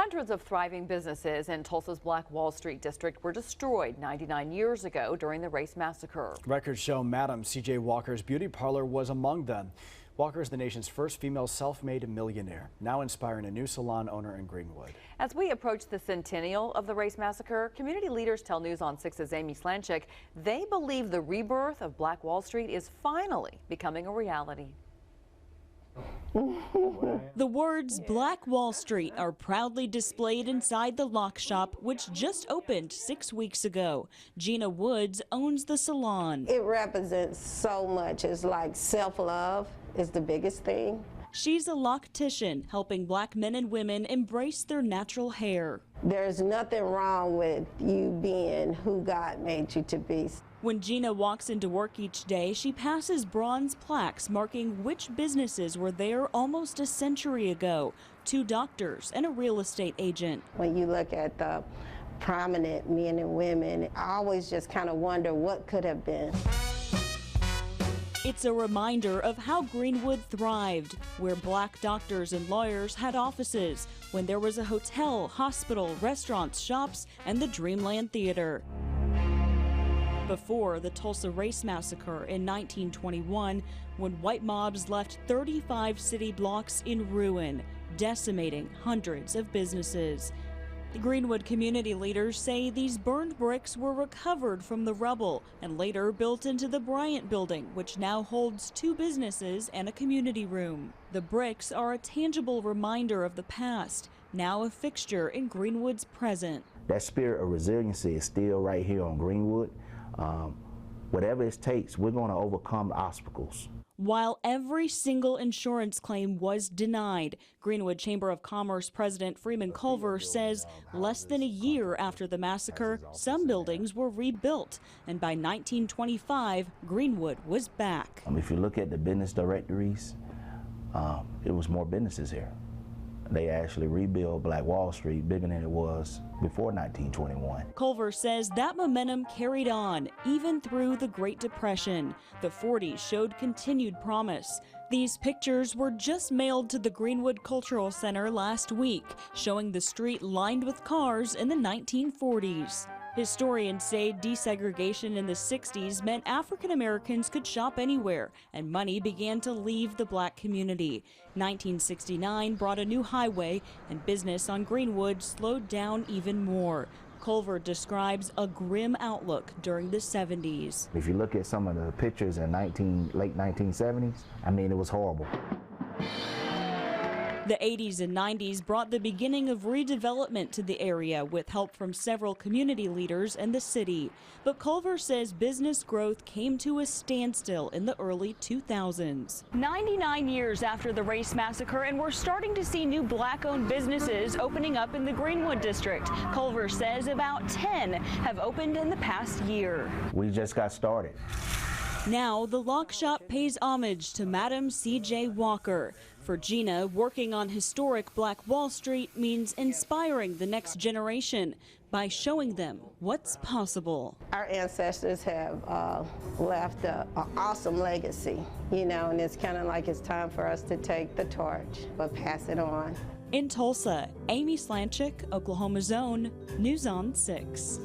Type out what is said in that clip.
Hundreds of thriving businesses in Tulsa's Black Wall Street district were destroyed 99 years ago during the race massacre. Records show Madam C.J. Walker's beauty parlor was among them. Walker is the nation's first female self-made millionaire, now inspiring a new salon owner in Greenwood. As we approach the centennial of the race massacre, community leaders tell News on 6's Amy Slanchik they believe the rebirth of Black Wall Street is finally becoming a reality. The words Black Wall Street are proudly displayed inside the lock shop, which just opened 6 weeks ago. Gina Woods owns the salon. It represents so much. It's like self-love is the biggest thing. She's a loctician, helping Black men and women embrace their natural hair. There's nothing wrong with you being who God made you to be. When Gina walks into work each day, she passes bronze plaques marking which businesses were there almost a century ago. 2 doctors and a real estate agent. When you look at the prominent men and women, I always just kind of wonder what could have been. It's a reminder of how Greenwood thrived, where Black doctors and lawyers had offices, when there was a hotel, hospital, restaurants, shops, and the Dreamland Theater. Before the Tulsa Race Massacre in 1921, when white mobs left 35 city blocks in ruin, decimating hundreds of businesses. The Greenwood community leaders say these burned bricks were recovered from the rubble and later built into the Bryant building, which now holds 2 businesses and a community room. The bricks are a tangible reminder of the past, now a fixture in Greenwood's present. That spirit of resiliency is still right here on Greenwood. Whatever it takes, we're going to overcome the obstacles. While every single insurance claim was denied, Greenwood Chamber of Commerce President Freeman Culver says less than a year after the massacre, some buildings were rebuilt, and by 1925, Greenwood was back. If you look at the business directories, it was more businesses here. They actually rebuilt Black Wall Street bigger than it was before 1921. Culver says that momentum carried on even through the Great Depression. The 40s showed continued promise. These pictures were just mailed to the Greenwood Cultural Center last week, showing the street lined with cars in the 1940s. Historians say desegregation in the 60s meant African Americans could shop anywhere, and money began to leave the Black community. 1969 brought a new highway, and business on Greenwood slowed down even more. Culver describes a grim outlook during the 70s. If you look at some of the pictures in late 1970s, I mean, it was horrible. The 80s and 90s brought the beginning of redevelopment to the area with help from several community leaders and the city. But Culver says business growth came to a standstill in the early 2000s. 99 years after the race massacre, and we're starting to see new Black-owned businesses opening up in the Greenwood district. Culver says about 10 have opened in the past year. We just got started. Now, the lock shop pays homage to Madam C.J. Walker. For Gina, working on historic Black Wall Street means inspiring the next generation by showing them what's possible. Our ancestors have left an awesome legacy, you know, and it's kind of like it's time for us to take the torch, but pass it on. In Tulsa, Amy Slanchik, Oklahoma's Own, News on 6.